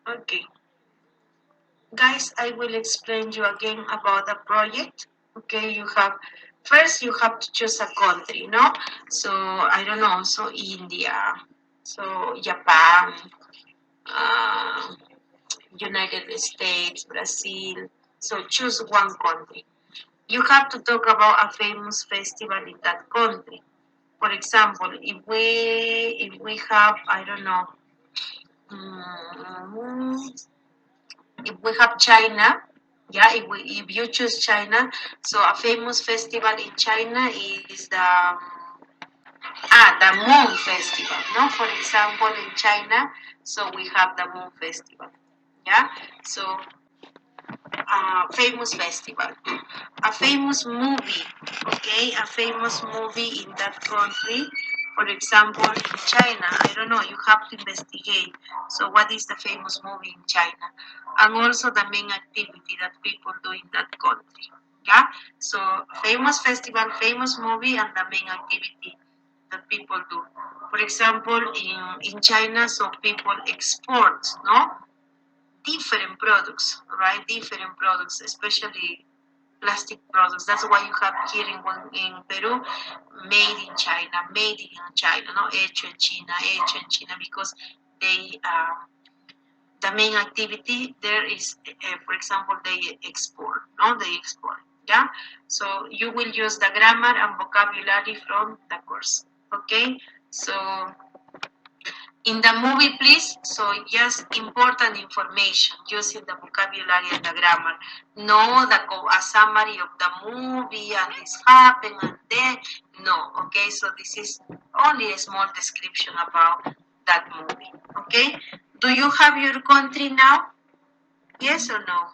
Okay. Guys, I will explain you again about the project. Okay, first you have to choose a country, no? So I don't know, so India, so Japan, uh, United States, Brazil. So choose one country. You have to talk about a famous festival in that country. For example, if we have, I don't know, if we have China, yeah, if you choose China, so a famous festival in China is the Moon Festival, no? For example, in China, so we have the Moon Festival, yeah. So famous festival, a famous movie, okay, a famous movie in that country. For example, in China, I don't know, you have to investigate. So, what is the famous movie in China? And also the main activity that people do in that country. Yeah? So, famous festival, famous movie, and the main activity that people do. For example, in China, so people export, no? Different products, right? Different products, especially plastic products. That's why you have here in Peru, made in China, no, hecho en China, because they, the main activity there is, for example, they export, no, they export, yeah. So you will use the grammar and vocabulary from the course, okay. So in the movie, please, so just important information using the vocabulary and the grammar. No a summary of the movie and this happened and then, no, okay? So this is only a small description about that movie, okay? Do you have your country now? Yes or no?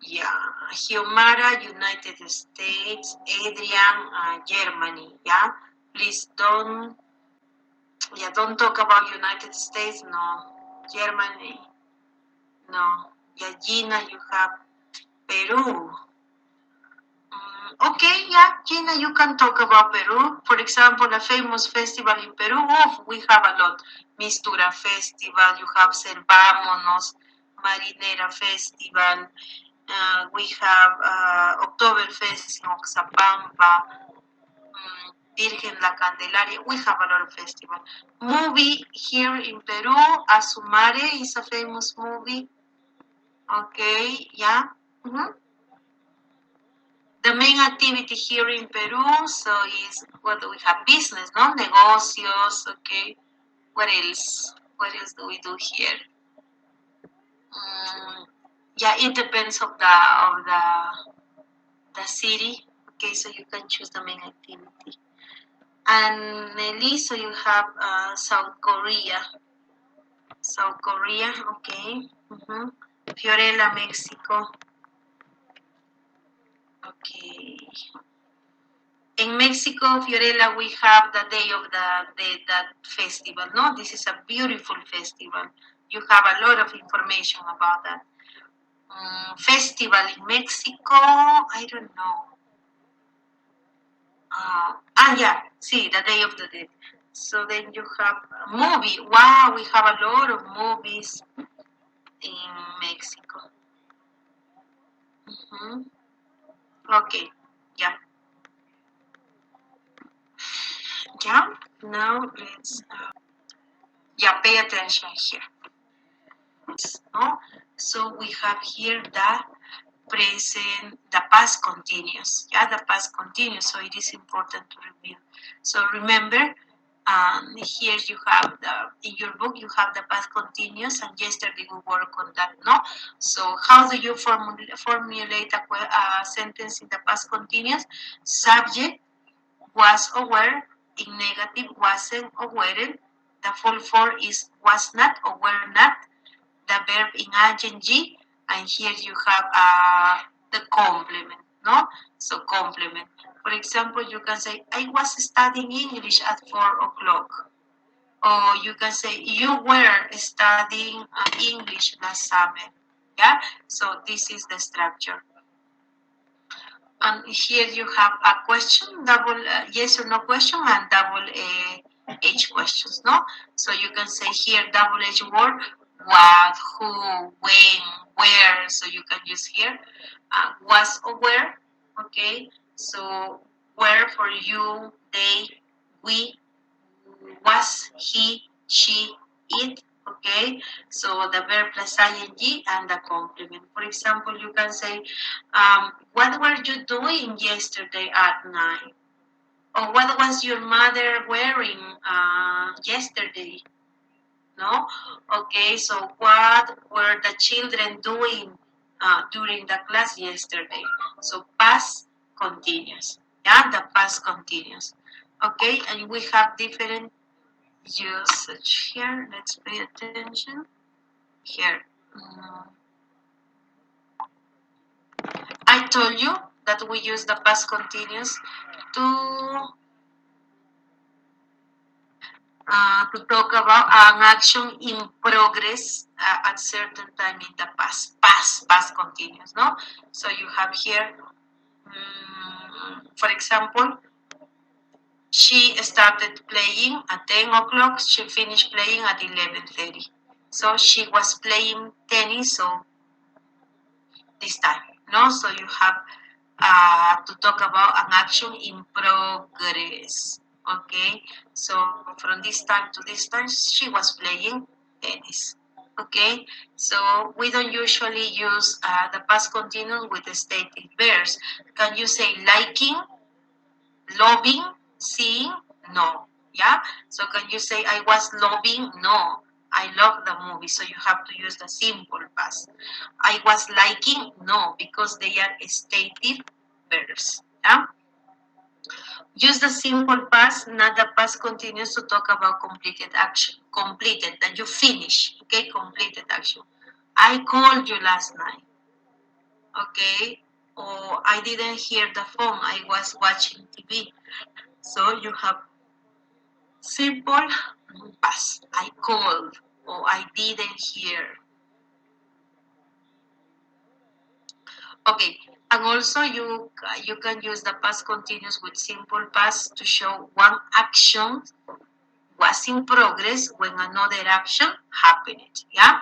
Yeah, Hiomara, United States, Adrian, Germany, yeah? Please don't talk about United States, no. Germany, no. Yeah, Gina, you have Peru. Okay, yeah, Gina, you can talk about Peru. For example, a famous festival in Peru, we have a lot. Mistura Festival, you have Servámonos, Marinera Festival, we have Oktoberfest in Oxapampa, Virgen La Candelaria. We have a lot of festivals. Movie here in Peru, Asumare is a famous movie. Okay, yeah. The main activity here in Peru, so is what do we have? Business, no? Negocios, okay. What else? What else do we do here? Yeah, it depends of the city. Okay, so you can choose the main activity. And Nelly, so you have South Korea. South Korea, okay. Fiorella, Mexico. Okay. In Mexico, Fiorella, we have the day of that festival. No, this is a beautiful festival. You have a lot of information about that. Festival in Mexico, I don't know. Yeah, see, the day of the dead. So then you have a movie. Wow, we have a lot of movies in Mexico. Okay, yeah. Yeah, now let's, yeah, pay attention here. No? So we have here the present, the past continuous. Yeah, the past continuous. So it is important to review. So remember, here you have in your book you have the past continuous, and yesterday we work on that. No, so how do you formulate a sentence in the past continuous? Subject was or were, in negative wasn't or weren't. The full form is was not or were not. The verb in ing, and here you have the complement, no? So complement. For example, you can say, I was studying English at 4 o'clock. Or you can say, you were studying English last summer. Yeah? So this is the structure. And here you have a question, double yes or no question, and double H questions, no? So you can say here WH word, what, who, when, where. So you can use here was or where, okay? So where for you, they, we, was, he, she, it, okay? So the verb plus ing and the complement. For example, you can say, what were you doing yesterday at night? Or what was your mother wearing yesterday? No? Okay, so what were the children doing during the class yesterday? So past continuous. Yeah, the past continuous. Okay, and we have different usage here. Let's pay attention. Here. I told you that we use the past continuous to talk about an action in progress at certain time in the past continuous, no? So you have here, for example, she started playing at 10 o'clock, she finished playing at 11:30. So she was playing tennis, so this time, no? So you have to talk about an action in progress. Okay, so from this time to this time, she was playing tennis. Okay, so we don't usually use the past continuous with the stated verbs. Can you say liking, loving, seeing? No. Yeah, so can you say I was loving? No. I love the movie, so you have to use the simple past. I was liking? No, because they are stated verbs. Yeah? Use the simple past, not the past continuous, to talk about completed action. Completed, that you finish. Okay, completed action. I called you last night. Okay, or I didn't hear the phone. I was watching TV. So you have simple past. I called or I didn't hear. Okay, and also you can use the past continuous with simple past to show one action was in progress when another action happened. Yeah,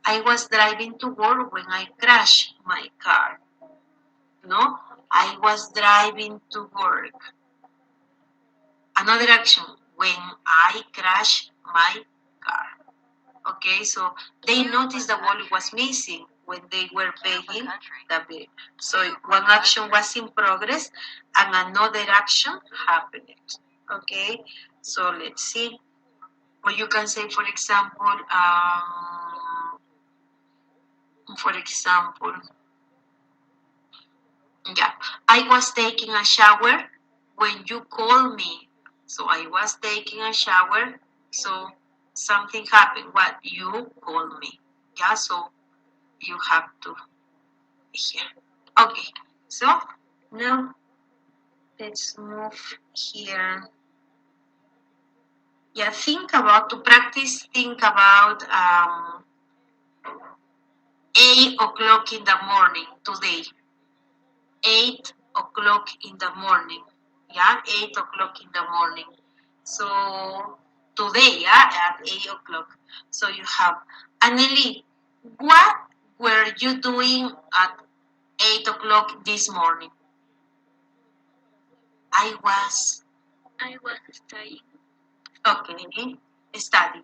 I was driving to work when I crashed my car. No, I was driving to work. Another action when I crashed my car. Okay, so they noticed the wallet was missing when they were paying the bill. So one action was in progress and another action happened. Okay, so let's see. Or you can say, for example, yeah, I was taking a shower when you called me. So I was taking a shower, so something happened. What you called me. Yeah, so you have to here. Okay, so now let's move here. Yeah, think about to practice. Think about 8 o'clock in the morning today. 8 o'clock in the morning. Yeah, 8 o'clock in the morning. So today, yeah, at 8 o'clock. So you have Anneli. What were you doing at 8 o'clock this morning? I was studying. okay, studying.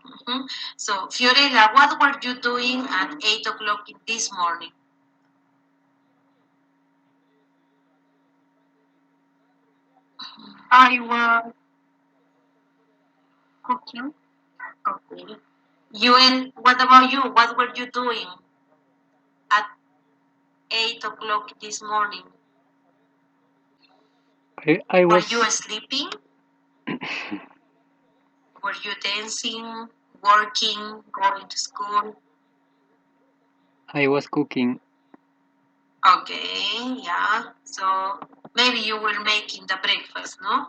So Fiorella, what were you doing at 8 o'clock this morning? I was cooking. Okay. Yuel, what about you? What were you doing at 8 o'clock this morning? I Were was you sleeping? Were you dancing, working, going to school? I was cooking. Okay, yeah. So maybe you were making the breakfast, no?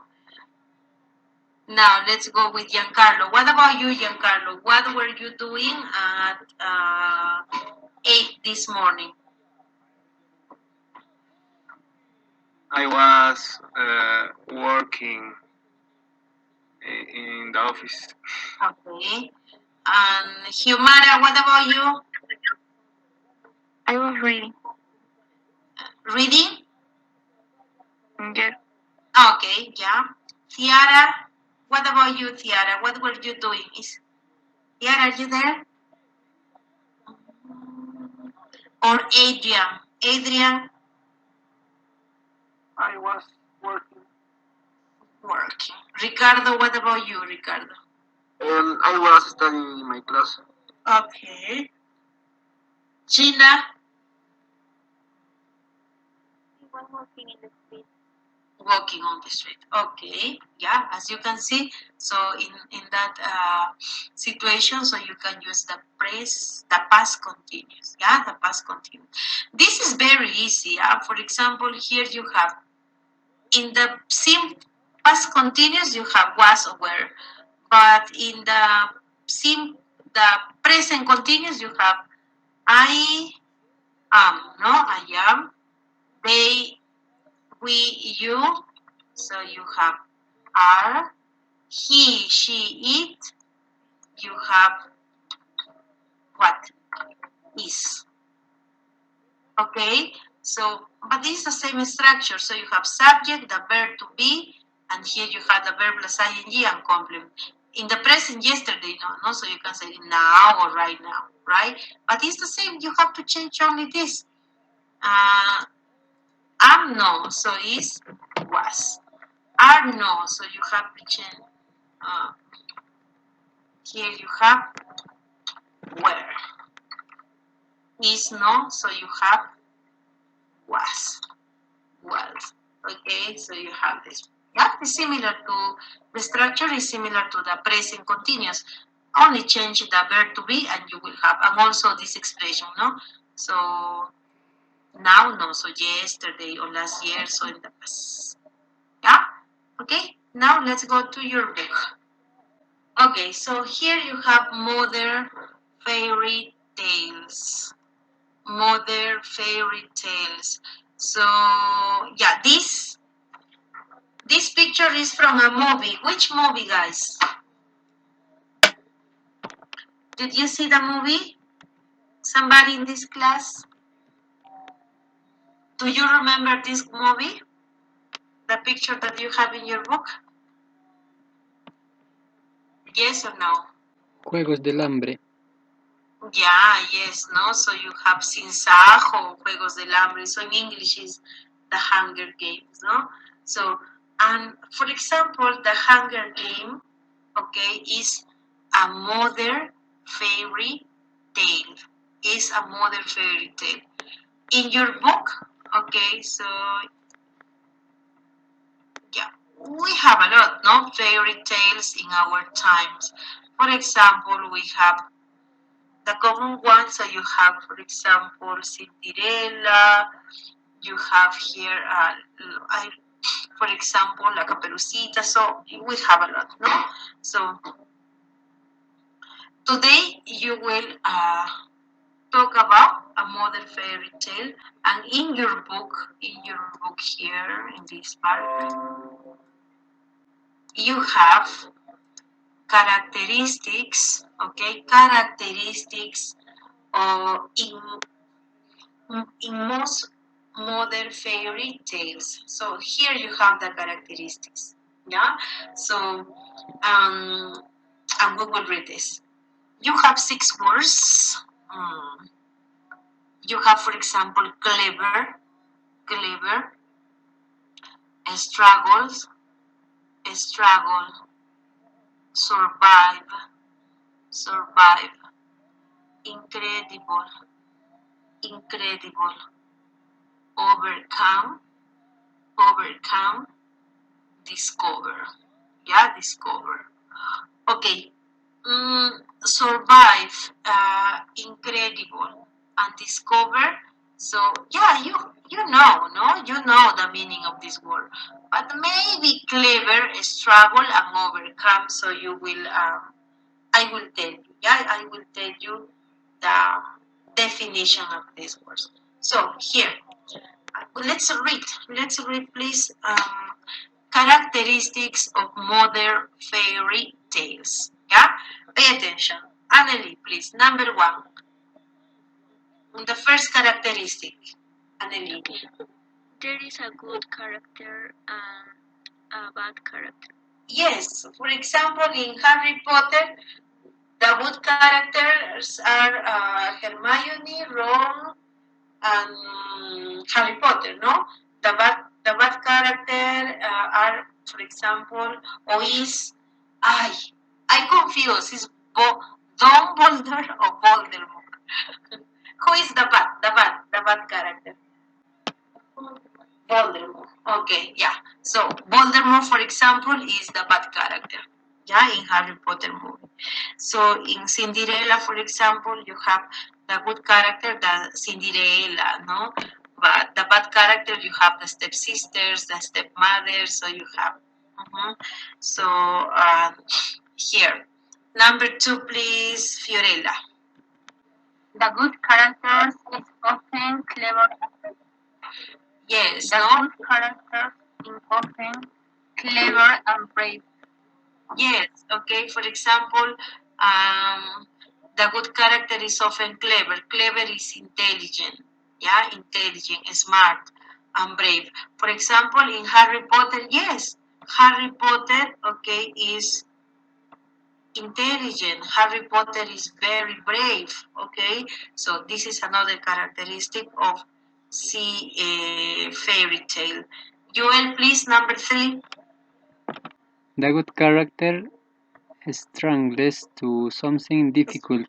Now let's go with Giancarlo. What about you, Giancarlo? What were you doing at 8 this morning? I was working In the office. Okay. And Humara, what about you? I was reading. Reading? Yes. Okay, yeah. Tiara, what about you, Tiara? What were you doing? Tiara, are you there? Or Adrian? Adrian? I was working. Working. Ricardo, what about you, Ricardo? I was studying in my class. Okay. Gina? I was walking in the street. Walking on the street. Okay, yeah, as you can see, so in that situation, so you can use the past continuous. Yeah, the past continuous. This is very easy. For example, here you have in the past continuous you have was or were, but in the present continuous you have I am. No, I am. They, we, you. So you have are, he, she, it. You have what? Is. Okay? So, but this is the same structure. So you have subject, the verb to be, and here you have the verb plus ing and complement. In the present, yesterday, no, so you can say now or right now, right? But it's the same. You have to change only this. Am no, so is was. Are no, so you have to change. Here you have were. Is no, so you have was. Okay, so you have this. Yeah, it's similar to the structure is similar to the present continuous. Only change the verb to be and you will have, and also this expression, no? So now, no, so yesterday or last year, so in the past. Yeah, okay. Now let's go to your book. Okay, so here you have modern fairy tales. Modern fairy tales. So yeah, this picture is from a movie. Which movie, guys? Did you see the movie? Somebody in this class? Do you remember this movie? The picture that you have in your book? Yes or no? Juegos del Hambre. Yeah, yes, no. So you have Sinsajo, Juegos del Hambre. So in English is the Hunger Games, no? So, and for example, the Hunger Game, okay, is a modern fairy tale. Is a modern fairy tale. In your book, okay, so yeah, we have a lot, no, fairy tales in our times. For example, we have the common ones. So you have, for example, Cinderella. You have here, for example, La Caperucita. So we have a lot, no? So today you will talk about a modern fairy tale, and in your book here in this part, you have characteristics, okay, characteristics in most modern fairy tales. So here you have the characteristics, yeah. So and we will read this. You have 6 words. You have, for example, clever, struggles, struggle, survive, incredible, overcome, discover. Yeah, discover. Okay. Survive, incredible, and discover. So yeah, you know, no, you know the meaning of this word, but maybe clever, struggle, and overcome. So you will, I will tell you. Yeah, I will tell you the definition of these words. So here, let's read. Let's read, please. characteristics of modern fairy tales. Yeah? Pay attention. Anneli, please. Number 1. The first characteristic. Anneli. There is a good character and a bad character. Yes. For example, in Harry Potter, the good characters are Hermione, Ron, and Harry Potter, no? The bad character are, for example, or is, I confuse, is Dumbledore or Voldemort? Who is the bad character? Voldemort. Okay, yeah. So Voldemort, for example, is the bad character. Yeah, in Harry Potter movie. So in Cinderella, for example, you have the good character, the Cinderella, no? But the bad character, you have the stepsisters, the stepmother. So you have. So here, number 2, please, Fiorella. The good character is often clever. Yes, The no? good character is often clever and brave. Yes, okay. For example, the good character is often clever. Clever is intelligent. Yeah, intelligent, smart, and brave. For example, in Harry Potter, yes, Harry Potter, okay, is intelligent. Harry Potter is very brave. Okay, so this is another characteristic of fairy tale. Joel, please, number 3. The good character strangles to something difficult,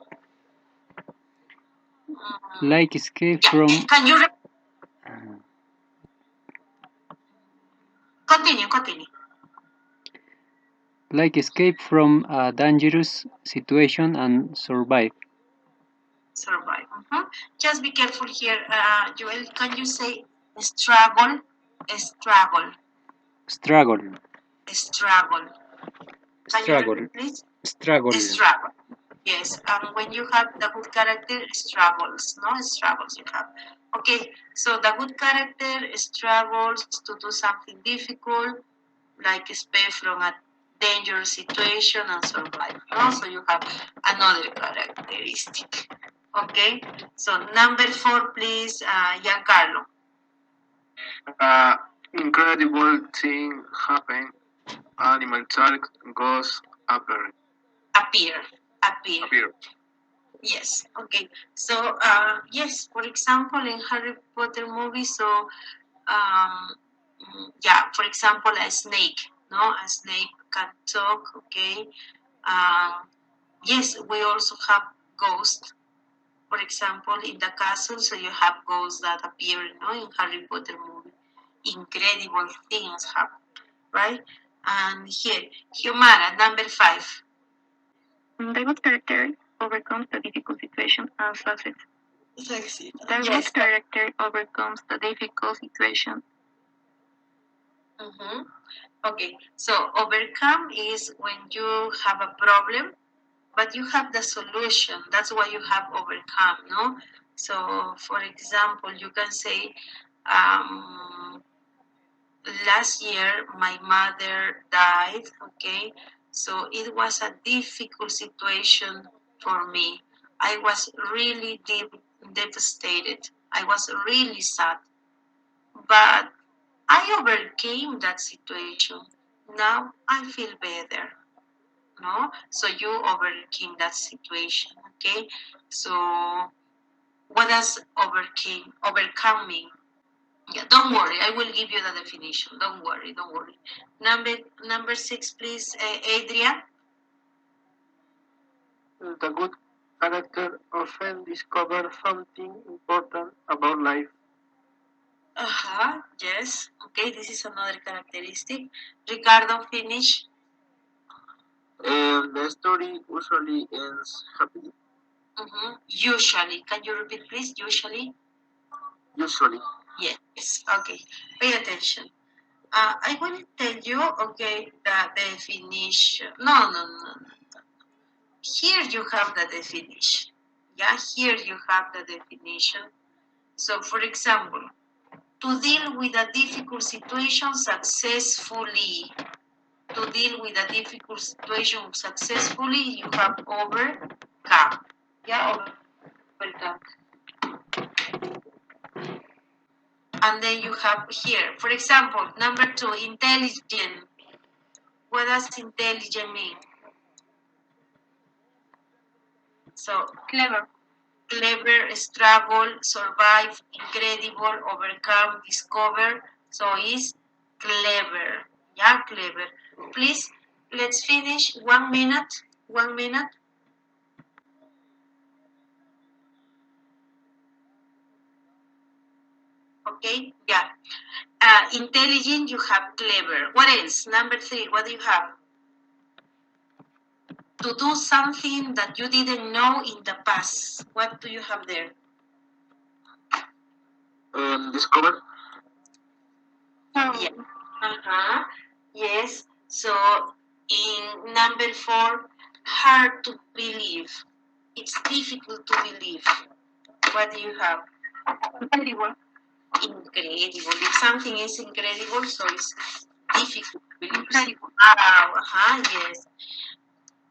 like escape Yeah, from can you continue? like escape from a dangerous situation and survive. Survive. Just be careful here, Joel. Can you say struggle? Struggle. Struggle. Struggle. Can you Struggle. repeat, please? Struggle. Struggle. Yes. And when you have the good character, struggles. No struggles you have. Okay. So the good character struggles to do something difficult, like escape from a dangerous situation and survive. No? So you have another characteristic. Okay, so number 4, please, Giancarlo. Incredible thing happen. Animal talk goes appear. Appear. Yes. Okay. So yes, for example, in Harry Potter movie, so yeah, for example, a snake. No, a snake can talk. Okay. Yes, we also have ghosts. For example, in the castle, so you have ghosts that appear, in Harry Potter movie. Incredible things happen, right? And here, Humara, number 5. The good character overcomes the difficult situation and success. Succeed. The good character overcomes the difficult situation. Okay, so overcome is when you have a problem, but you have the solution. That's why you have overcome, no? So, for example, you can say, last year my mother died, okay? So it was a difficult situation for me. I was really devastated. I was really sad. But I overcame that situation. Now I feel better. No? So you overcame that situation, okay? So what does overcoming? Yeah, don't worry. I will give you the definition. Don't worry. Number 6, please, Adrian. The good character often discovers something important about life. Yes. Okay, this is another characteristic. Ricardo, finish. And the story usually ends happily. Usually. Can you repeat, please? Usually. Yes. Okay. Pay attention. I will tell you, okay, the definition. No. Here you have the definition. Yeah, here you have the definition. So, for example, To deal with a difficult situation successfully. To deal with a difficult situation successfully, you have overcome. Yeah, overcome. And then you have here, for example, number 2, intelligent. What does intelligent mean? So, Clever. Clever, struggle, survive, incredible, overcome, discover. So it's clever. Yeah, clever. Please, let's finish 1 minute. 1 minute. Okay, yeah. Intelligent, you have clever. What else? Number 3, what do you have? To do something that you didn't know in the past. What do you have there? Discover. Yeah. Yes. So in number 4, hard to believe. It's difficult to believe. What do you have? Incredible. Incredible. If something is incredible, so it's difficult to believe. Incredible. Wow. Yes.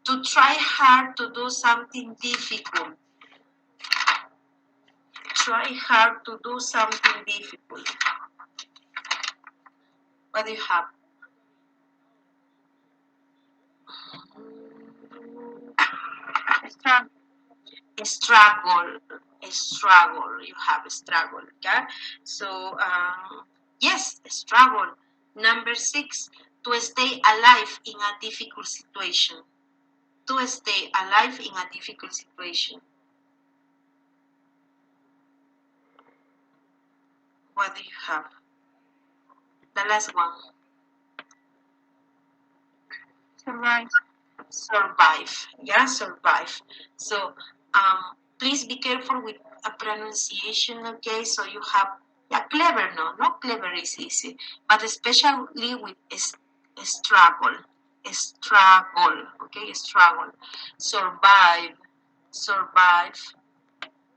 To try hard to do something difficult. Try hard to do something difficult. What do you have? Strong. Struggle. Struggle. You have a struggle. Yeah. So yes, struggle. Number 6, to stay alive in a difficult situation. To stay alive in a difficult situation. What do you have? The last one. Survive. Survive. Yeah, survive. So please be careful with a pronunciation, okay? So you have, yeah, clever, no, not clever is easy, but especially with struggle, okay, struggle, survive, survive,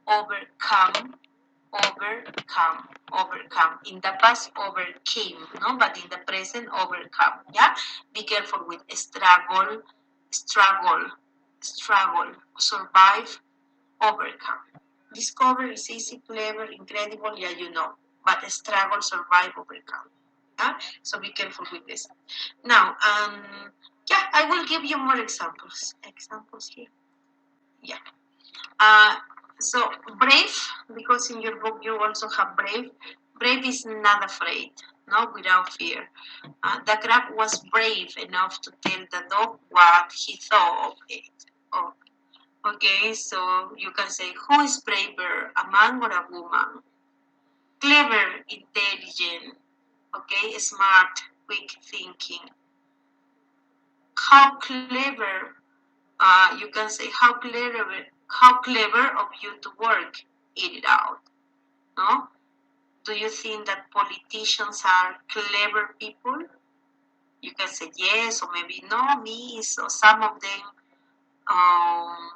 overcome, overcome. In the past, overcame, no, but in the present, overcome. Yeah, be careful with struggle, survive, overcome. Discover is easy, clever, incredible, yeah, you know. But struggle, survive, overcome. Yeah? So be careful with this. Now, yeah, I will give you more examples. Examples here. Yeah. So brave, because in your book you also have brave. Brave is not afraid, no, without fear. The crab was brave enough to tell the dog what he thought of it. Oh, okay, so you can say, who is braver, a man or a woman? Clever, intelligent, okay, smart, quick thinking. How clever, you can say, how clever of you to work it out, no? Do you think that politicians are clever people? You can say yes, or maybe no, me. So some of them um,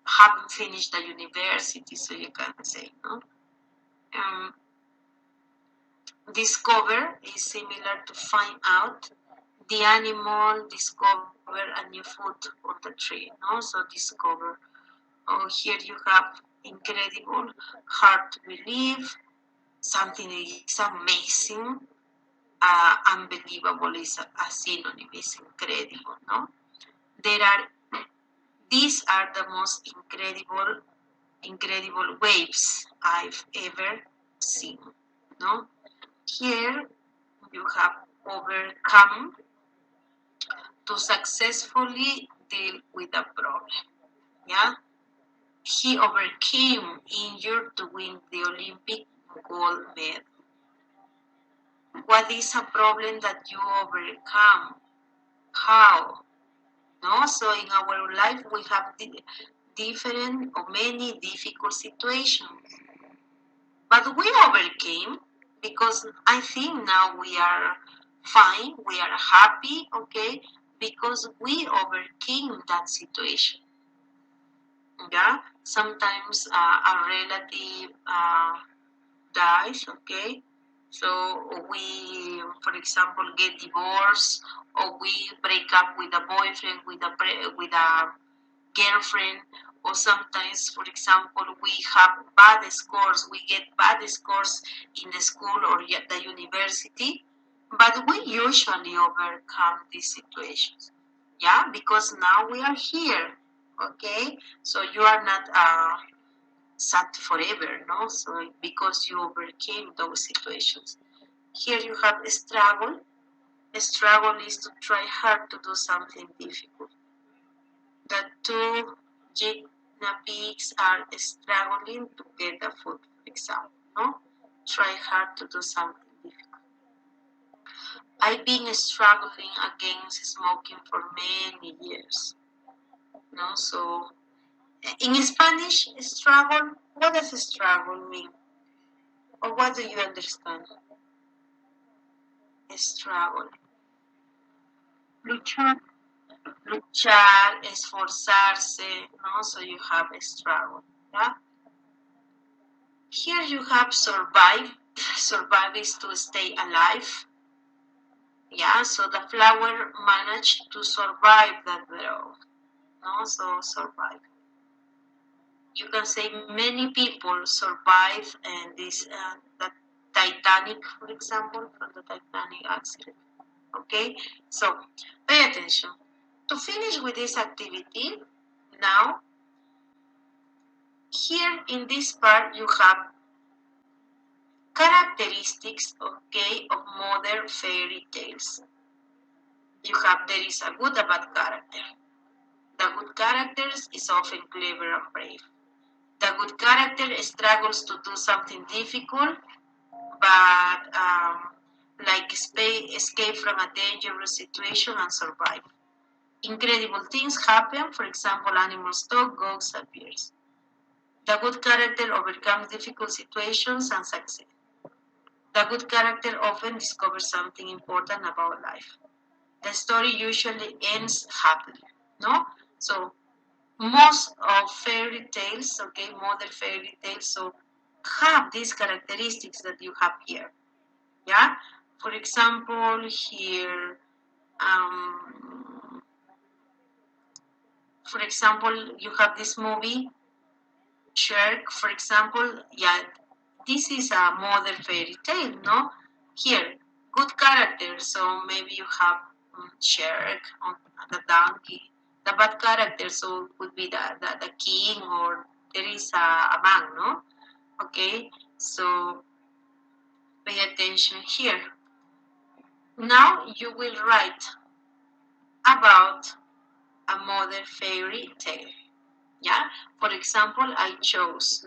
haven't finished the university, so you can say no. Um, discover is similar to find out. The animal discover a new food on the tree, no? So discover. Oh, here you have incredible, hard to believe. Something is amazing. Unbelievable is a synonym, is incredible, no? These are the most incredible waves I've ever seen, no? Here you have overcome, to successfully deal with a problem, yeah? He overcame injury to win the Olympic gold medal. What is a problem that you overcome? How? No, so in our life we have different or many difficult situations, but we overcame, because I think now we are fine, we are happy, okay, because we overcame that situation. Yeah, sometimes a relative dies, okay, So we, for example, get divorced, or we break up with a boyfriend, with a girlfriend, or sometimes, for example, we have bad scores. We get bad scores in the school or at the university, but we usually overcome these situations. Yeah, because now we are here. Okay, so you are not sad forever, no? So because you overcame those situations. Here you have a struggle. A struggle is to try hard to do something difficult. The two guinea pigs are struggling to get the food, for example, no? Try hard to do something difficult. I've been struggling against smoking for many years, no? So in Spanish, struggle, what does struggle mean? Or what do you understand? Struggle. Luchar. Luchar, esforzarse, no? So you have a struggle, yeah? Here you have survive. Survive is to stay alive. Yeah, so the flower managed to survive that drought. No, so survive. You can say many people survive and this the Titanic, for example, from the Titanic accident. Okay, so pay attention. To finish with this activity, now here in this part you have characteristics, okay, of modern fairy tales. You have there is a good and bad character. The good character is often clever and brave. The good character struggles to do something difficult, but like escape from a dangerous situation and survive. Incredible things happen. For example, animals talk, ghosts appears. The good character overcomes difficult situations and succeeds. The good character often discovers something important about life. The story usually ends happily, no? So most of fairy tales, okay, modern fairy tales, so have these characteristics that you have here, yeah? For example, here, for example, you have this movie, Shark, for example, yeah, this is a modern fairy tale, no? Here, good character, so maybe you have Shark on the donkey. The bad character, so could be the king, or there is a man, no? Okay, so pay attention here. Now you will write about a modern fairy tale. Yeah, for example, I chose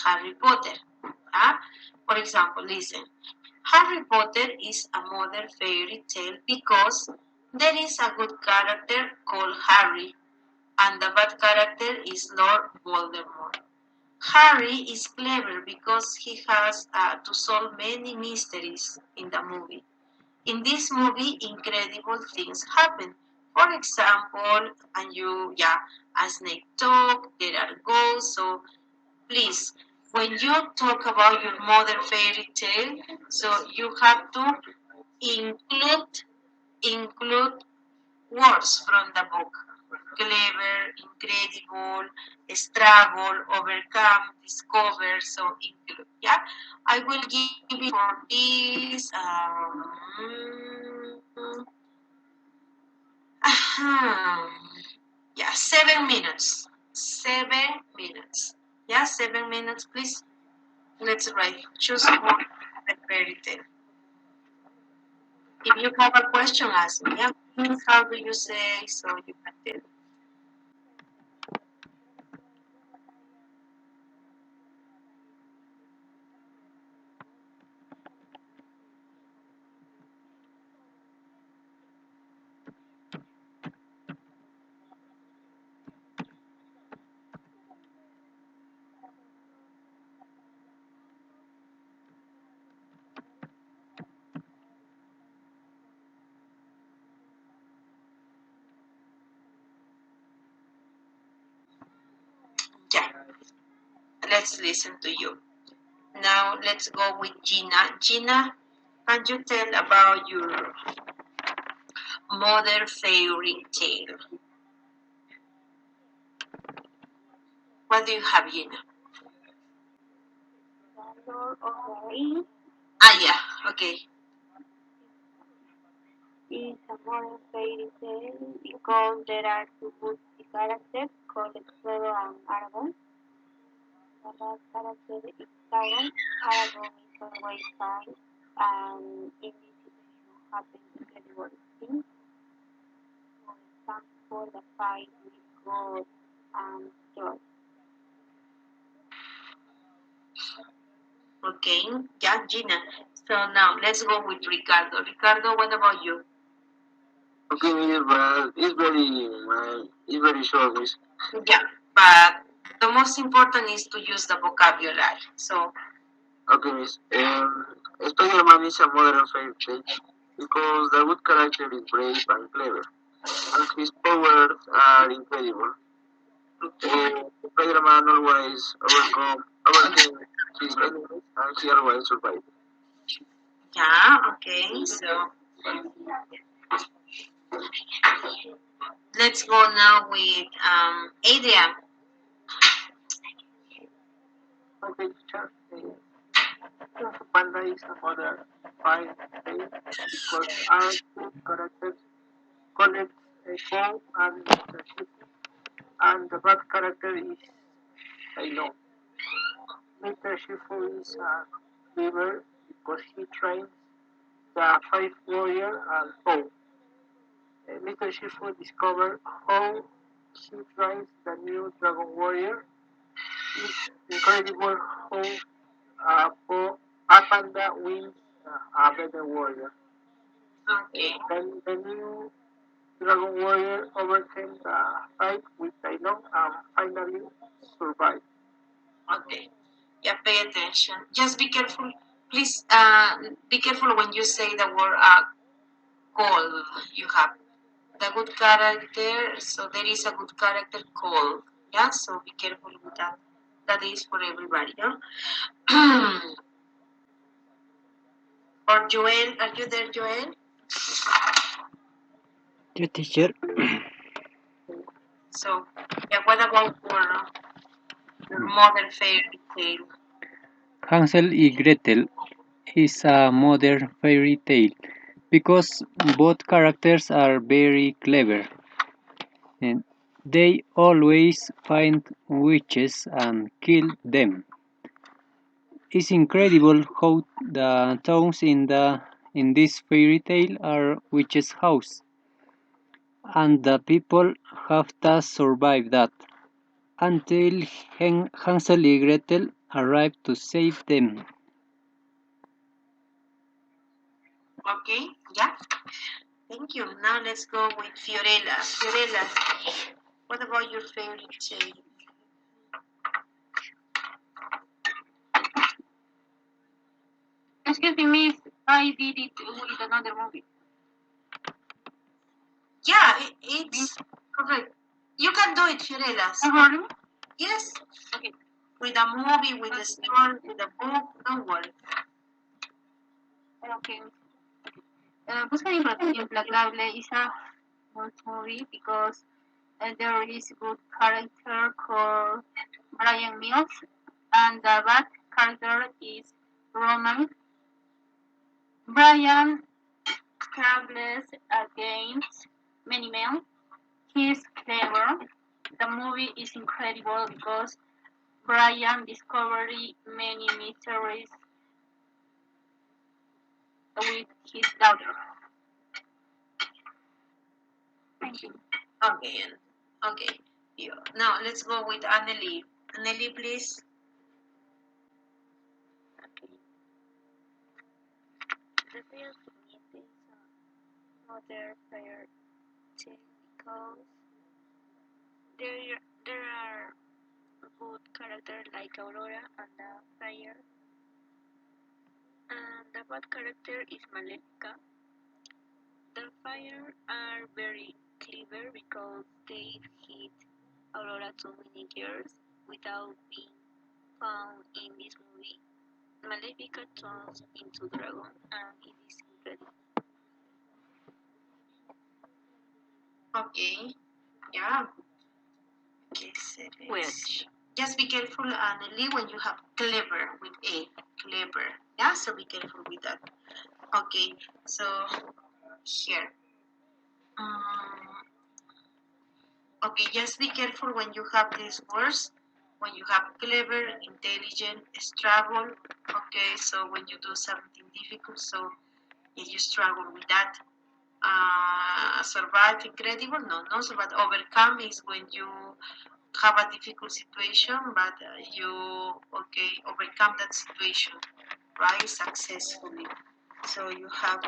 Harry Potter. Yeah? For example, listen, Harry Potter is a modern fairy tale because there is a good character called Harry, and the bad character is Lord Voldemort. Harry is clever because he has to solve many mysteries in the movie. In this movie, incredible things happen. For example, a snake talk, there are ghosts. So please, when you talk about your modern fairy tale, so you have to include include words from the book. Clever, incredible, struggle, overcome, discover, so include. Yeah, I will give you for this. Yeah, 7 minutes. 7 minutes. Yeah, 7 minutes, please. Let's write. Choose one fairy tale. If you have a question, ask me. Yeah, how do you say? So you can tell. Yeah, let's listen to you. Now let's go with Gina. Gina, can you tell about your mother fairy tale? What do you have, Gina? Okay. Yeah, okay. It's a modern fairy tale because there are two good characters called Claro and Aragon. The last character is Aragon. Aragon is always kind, and in this situation happens incredible things. For example, the fight with God and George. Okay, yeah, Gina. So now let's go with Ricardo. Ricardo, what about you? Okay, Miss, but it's very short, Miss. Yeah, but the most important is to use the vocabulary. So, Okay, Miss. Spider-Man is a modern fairy tale because the good character is brave and clever, and his powers are incredible. Spider-Man always overcame his enemies, and he always survived. yeah, okay. So let's go now with Adrian. Okay, teacher. Kung Fu Panda is a modern fairy tale because our two characters connect Paul and Mr. Shifu, and the bad character is Tailong. Mr. Shifu is a clever because he trains the five warrior and Paul. Mr. Shifu discovers how he trains the new dragon warrior. It's incredible how a panda wins a better warrior. Okay, The new dragon warrior overcame the fight with Tailong and finally survived. okay. Yeah, pay attention. Just be careful. Please be careful when you say the word call. You have the good character, so there is a good character called. Yeah, so be careful with that. That is for everybody. Yeah? Or Joel, are you there, Joel? Yeah, teacher. So, yeah, what about your modern fairy tale? Hansel y Gretel is a modern fairy tale because both characters are very clever and they always find witches and kill them. It's incredible how the towns in this fairy tale are witches' house, and the people have to survive that until Hansel and Gretel arrive to save them. Okay, yeah. Thank you. Now let's go with Fiorella. Fiorella, what about your fairy tale? Excuse me, Miss. I did it with another movie. Yeah, it's correct. You can do it, Fiorella. Really? Yes. Okay. With a movie, with a story, with a book, don't worry. Okay. Busca Implacable is a good movie because there is good character called Brian Mills, and the bad character is Roman. Brian struggles against many men. He's clever. The movie is incredible because Brian discovers many mysteries with his daughter. Thank you. Okay, okay. Yeah. Now let's go with Annelie. Annelie, please. The Real Community is another fair tale because there are good characters like Aurora and the fire, and the bad character is Malefica. The fire are very clever because they hid Aurora too many years without being found in this movie. Maléfica turns into dragon and it is incredible. Okay, yeah. Witch. Just be careful, Anneli, when you have clever with A. Clever. Yeah, so be careful with that. Okay, so here. Okay, just be careful when you have these words. When you have clever, intelligent, struggle. Okay, so when you do something difficult, so if you struggle with that, survive, incredible, no survive. Overcome is when you have a difficult situation, but you overcome that situation, right, successfully. So you have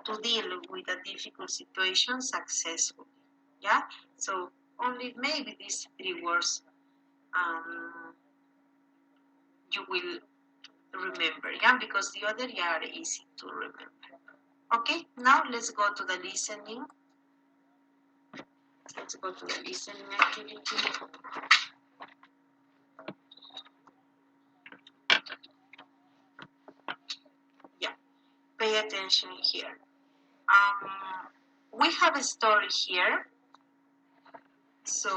to deal with a difficult situation successfully. Yeah. So only maybe these three words you will remember. Yeah, because the other are easy to remember. Okay. Now let's go to the listening. Let's go to the listening activity. Yeah, pay attention here. We have a story here. So,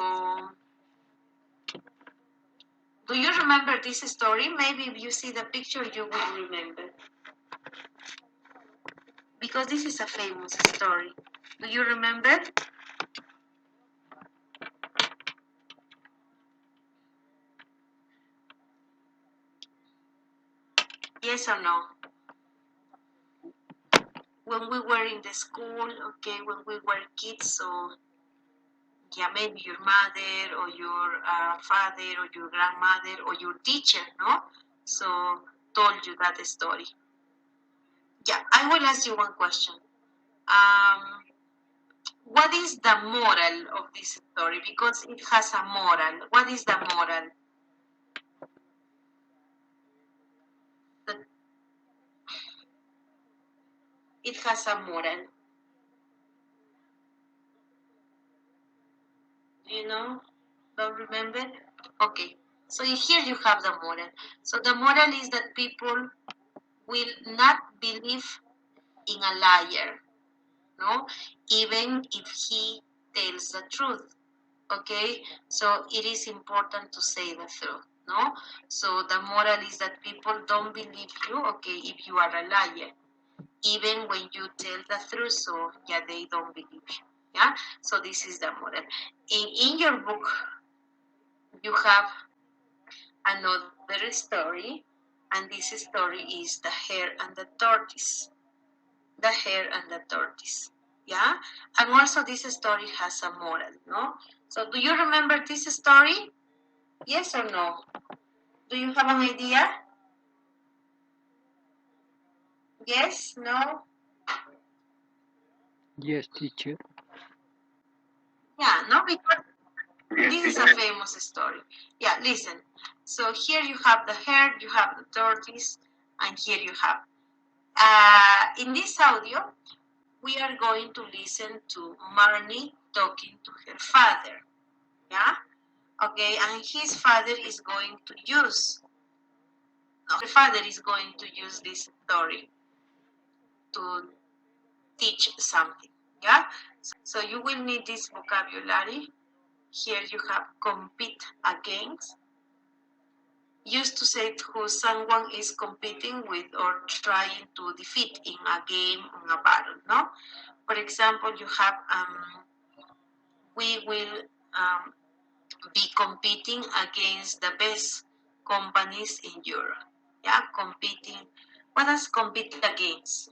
do you remember this story? Maybe if you see the picture, you will remember. Because this is a famous story. Do you remember? Yes or no? When we were in the school, okay, when we were kids, so yeah, maybe your mother or your father or your grandmother or your teacher, no? So told you that story. Yeah, I will ask you one question. What is the moral of this story? Because it has a moral. What is the moral? It has a moral. Do you know? Don't remember? Okay. So here you have the moral. So the moral is that people will not believe in a liar, no? Even if he tells the truth. Okay? So it is important to say the truth, no? So the moral is that people don't believe you, okay, if you are a liar. Even when you tell the truth, so yeah, they don't believe you. Yeah, so this is the moral. In your book, you have another story, and this story is the hare and the tortoise. The hare and the tortoise. Yeah, and also this story has a moral, no? So do you remember this story? Yes or no? Do you have an idea? Yes, no? Yes, teacher. Yeah, no, because this is a famous story. Yeah, listen. So here you have the hare, you have the tortoise, and here you have. In this audio, we are going to listen to Marnie talking to her father. Yeah? Okay, and his father is going to use, no, her father is going to use this story to teach something. Yeah? So you will need this vocabulary. Here you have compete against. Used to say who someone is competing with or trying to defeat in a game, in a battle, no? For example, you have, we will be competing against the best companies in Europe. Yeah, competing. What does compete against?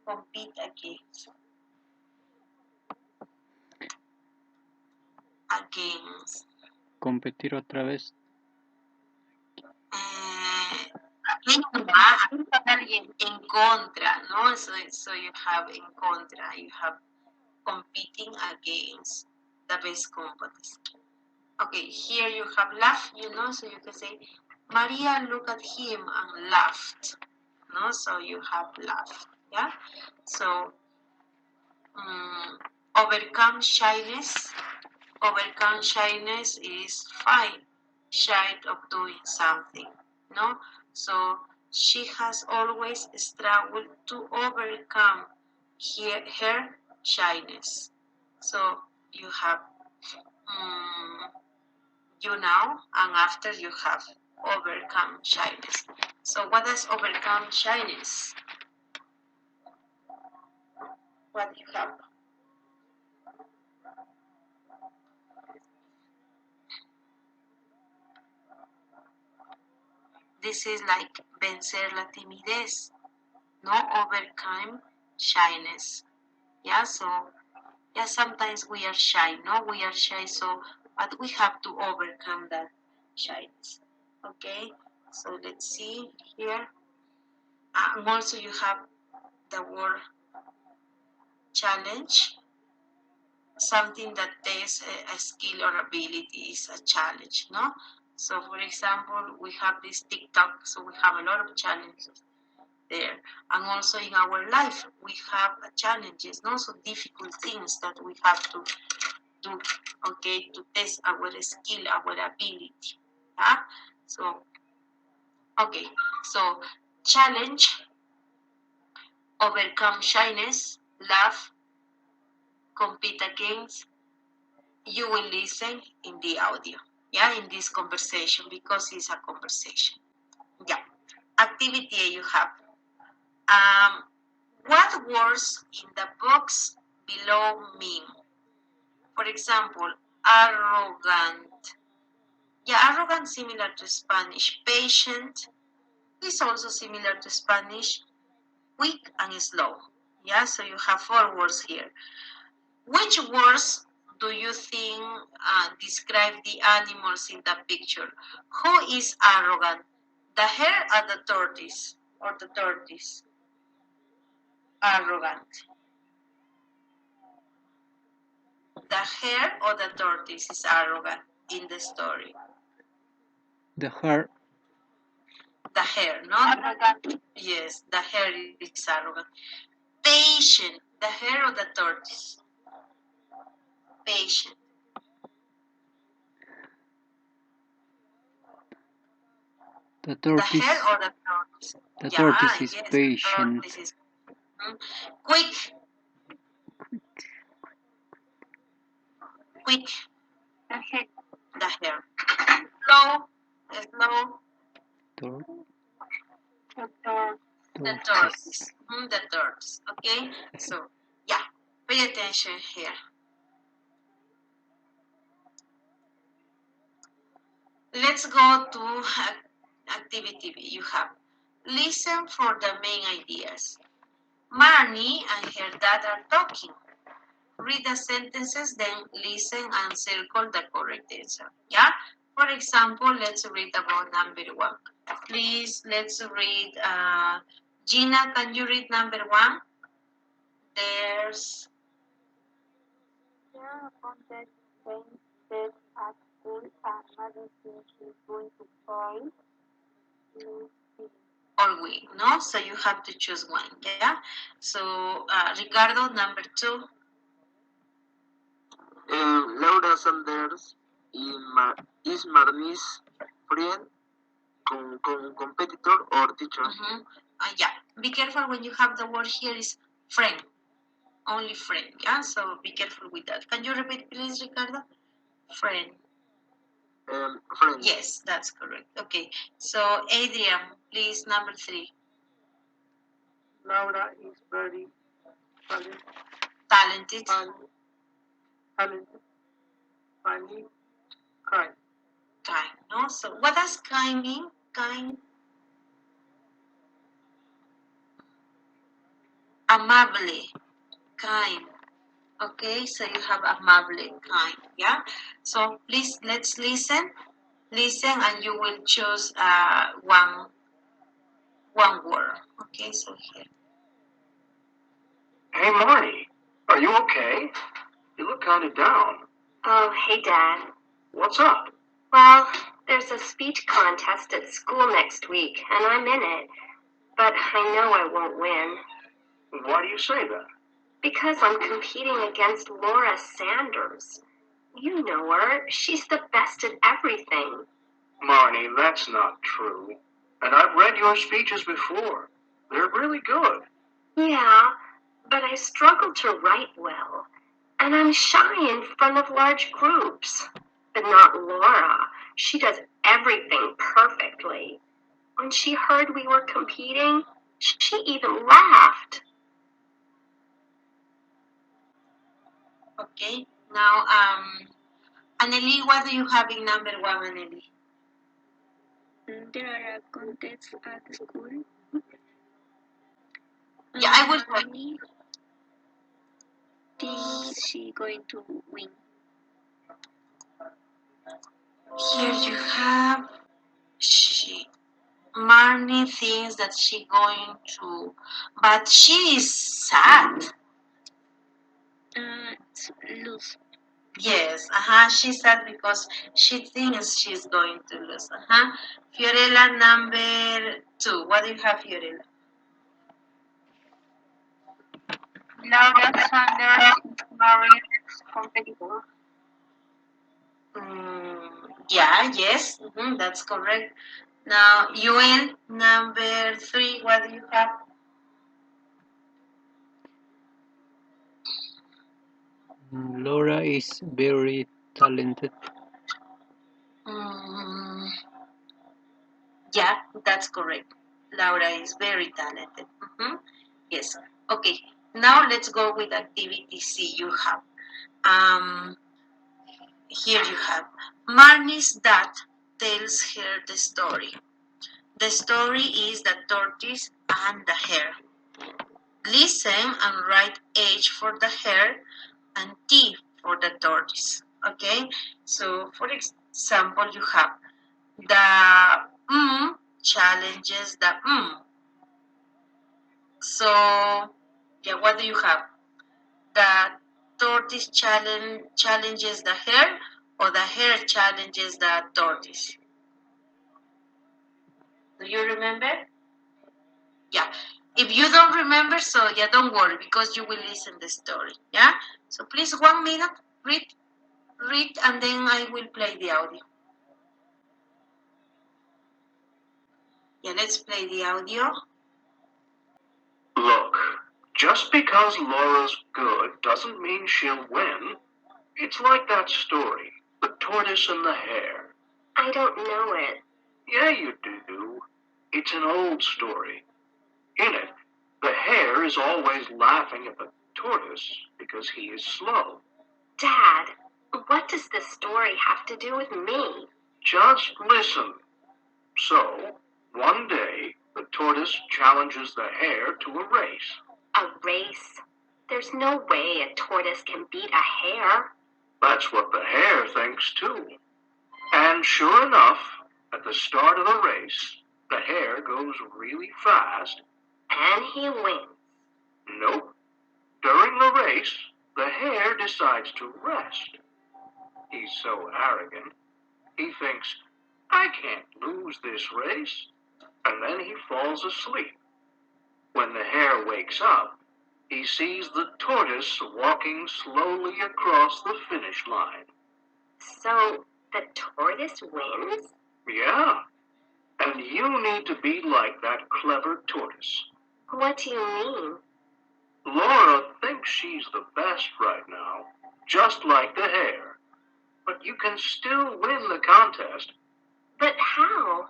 Compete against. Against. Competir otra vez. En contra, ¿no? So you have en contra, you have competing against the best companies. Okay, here you have laugh, you know, so you can say, Maria looked at him and laughed, no? So you have laugh, yeah? So, overcome shyness. Overcome shyness is fine, shy of doing something, no? So She has always struggled to overcome her shyness. So you have you now, and after you have overcome shyness. So what does overcome shyness? What do you have? This is like vencer la timidez, no, overcome shyness. Yeah, so yeah, sometimes we are shy, no, we are shy, so but we have to overcome that shyness. Okay, so let's see here. And also you have the word challenge, something that takes a skill or ability is a challenge, no? So for example, we have this TikTok, so we have a lot of challenges there. And also in our life, we have challenges, no? So difficult things that we have to do, okay, to test our skill, our ability. Yeah? So, okay, so challenge, overcome shyness, laugh, compete against, you will listen in the audio, yeah, in this conversation, because it's a conversation. Yeah. Activity A you have. What words in the box below mean? For example, arrogant. Yeah, arrogant similar to Spanish. Patient is also similar to Spanish. Quick and slow. Yeah, so you have 4 words here. Which words do you think describe the animals in the picture? Who is arrogant? The hare or the tortoise? Or the tortoise? Arrogant. The hare or the tortoise is arrogant in the story? The hare. The hare, not arrogant. Yes, the hare is arrogant. Patient. The hare or the tortoise? Patient. The The tortoise. hare or the tortoise? The Yeah, tortoise is yes, the patient. tortoise is quick. Quick. The hare. The hare. Slow. Slow. Tor- The tortoise. tortoise. The tortoise. Okay. So yeah, pay attention here. Let's go to activity B. You have listen for the main ideas. Marnie and her dad are talking. Read the sentences, then listen and circle the correct answer. Yeah? For example, let's read about number 1. Please, let's read. Gina, can you read number 1? There's. Yeah, on that same day at school, mother says she's going to call me. Or we, no? So you have to choose one, yeah? So, Ricardo, number 2. Laura Sanders is Marnie's friend, competitor, or teacher. Yeah, be careful when you have the word here is friend, only friend, yeah? So be careful with that. Can you repeat, please, Ricardo? Friend. Friend. Yes, that's correct. Okay, so Adrian, please, number 3. Laura is very talented. Talented. Talented. Funny. Kind. Kind, no? So what does kind mean? Kind. Amable. Kind. Okay, so you have amable, kind, yeah? So please, let's listen. Listen, and you will choose one word. Okay, so here. Hey, Marnie. Are you okay? You look kind of down. Oh, hey, Dad. What's up? Well, there's a speech contest at school next week, and I'm in it. But I know I won't win. Why do you say that? Because I'm competing against Laura Sanders. You know her. She's the best at everything. Marnie, that's not true. And I've read your speeches before. They're really good. Yeah, but I struggle to write well, and I'm shy in front of large groups. But not Laura. She does everything perfectly. When she heard we were competing, she even laughed. Okay, now, Anneli, what do you have in number 1, Anneli? There are contests at school. Yeah, I will try. Mommy thinks she going to win. Here you have, Marnie thinks that she's going to, but she is sad. Lose. Yes, she's sad because she thinks she's going to lose. Fiorella, number 2. What do you have, Fiorella? Laura Sanders marries competitor. Yeah, yes, that's correct. Now, UN, number 3. What do you have? Laura is very talented. Yeah, that's correct. Laura is very talented. Yes. Okay. Now let's go with activity C. You have. Here you have. Marnie's dad tells her the story. The story is the tortoise and the hare. Listen and write H for the hare and T for the tortoise. Okay? So, for example, you have the challenges the So, yeah, what do you have? The tortoise challenges the hare, or the hare challenges the tortoise? Do you remember? Yeah. If you don't remember, so yeah, don't worry, because you will listen the story. Yeah. So please, 1 minute, read, and then I will play the audio. Yeah, let's play the audio. Look, just because Laura's good doesn't mean she'll win. It's like that story, The Tortoise and the Hare. I don't know it. Yeah, you do. It's an old story. In it, the hare is always laughing at the tortoise because he is slow. Dad, what does this story have to do with me? Just listen. So, one day, the tortoise challenges the hare to a race. A race? There's no way a tortoise can beat a hare. That's what the hare thinks too. And sure enough, at the start of the race, the hare goes really fast. And he wins. Nope. During the race, the hare decides to rest. He's so arrogant. He thinks, I can't lose this race. And then he falls asleep. When the hare wakes up, he sees the tortoise walking slowly across the finish line. So the tortoise wins? Yeah. And you need to be like that clever tortoise. What do you mean? Laura thinks she's the best right now, just like the hare. But you can still win the contest. But how?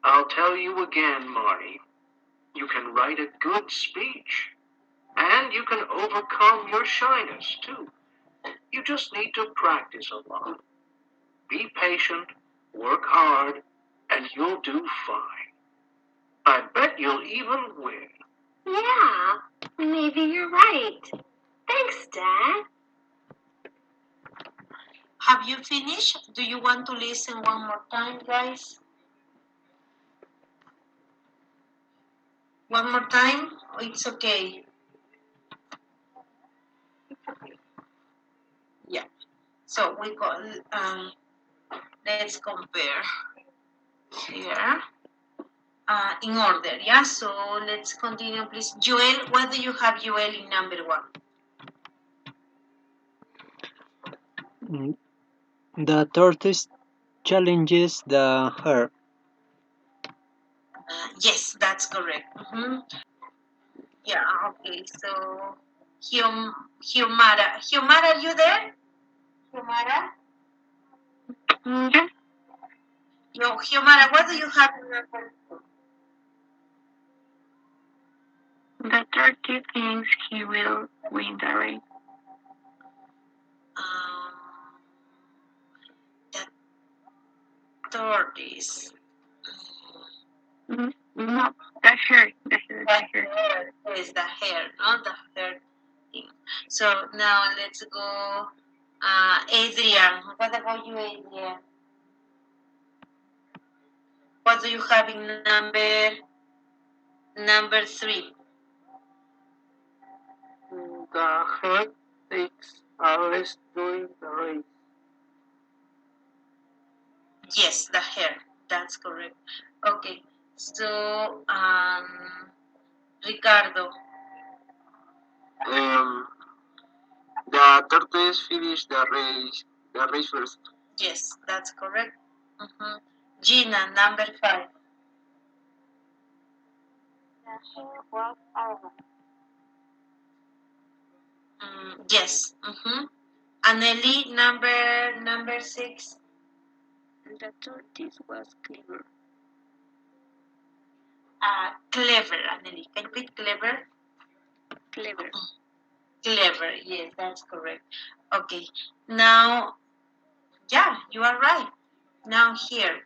I'll tell you again, Marnie. You can write a good speech. And you can overcome your shyness, too. You just need to practice a lot. Be patient, work hard, and you'll do fine. I bet you'll even win. Yeah, maybe you're right. Thanks, Dad. Have you finished? Do you want to listen one more time, guys? One more time? Oh, it's okay. Yeah. So we got. Let's compare here. In order, yeah. So let's continue, please. Joel, what do you have, Joel, in number 1? The tortoise challenges the hare. Yes, that's correct. Yeah, okay. So, Humara. Humara, are you there? Humara? Yes. Yo, Humara, what do you have in your phone? The turkey thinks he will win the race. The tortoise. No, the hare. The hare. Is the hair, not the hair thing. So now let's go. Adrian, what about you, Adrian? What do you have in number 3? The hare takes a rest during the race. Yes, the hair. That's correct. Okay. So, Ricardo. The tortoise finished the race first. Yes, that's correct. Gina, number 5. The hare was arrogant. Yes. Anneli, number 6. The tortoise was clever. Clever, Anneli. Can you repeat clever? Clever. Clever, yes, that's correct. Okay, now, yeah, you are right. Now here,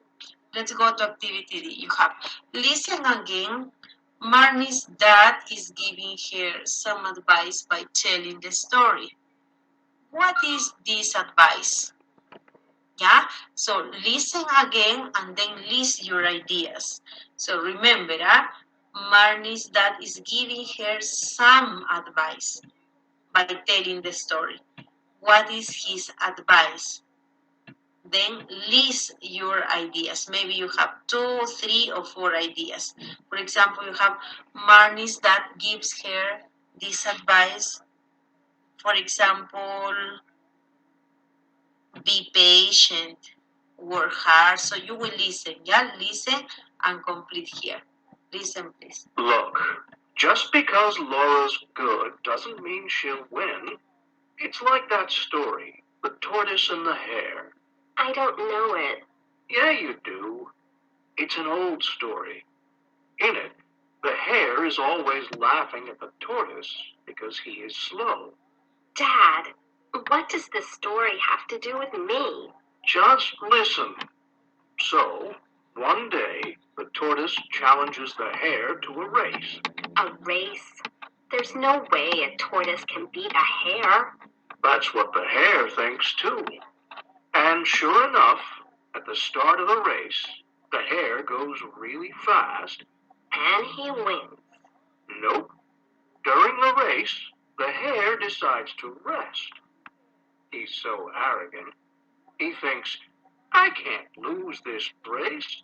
let's go to activity D. You have listen again. Marnie's dad is giving her some advice by telling the story. What is this advice? Yeah, so listen again and then list your ideas. So remember, Marnie's dad is giving her some advice by telling the story. What is his advice? Then list your ideas. Maybe you have 2, 3, or 4 ideas. For example, you have Marnie's dad gives her this advice. For example, be patient, work hard. So you will listen, yeah? Listen and complete here. Listen, please. Look, just because Laura's good doesn't mean she'll win. It's like that story, The Tortoise and the Hare. I don't know it. Yeah, you do. It's an old story. In it, the hare is always laughing at the tortoise because he is slow. Dad, what does this story have to do with me? Just listen. So, one day, the tortoise challenges the hare to a race. A race? There's no way a tortoise can beat a hare. That's what the hare thinks too. And sure enough, at the start of the race, the hare goes really fast. And he wins. Nope. During the race, the hare decides to rest. He's so arrogant. He thinks, I can't lose this race.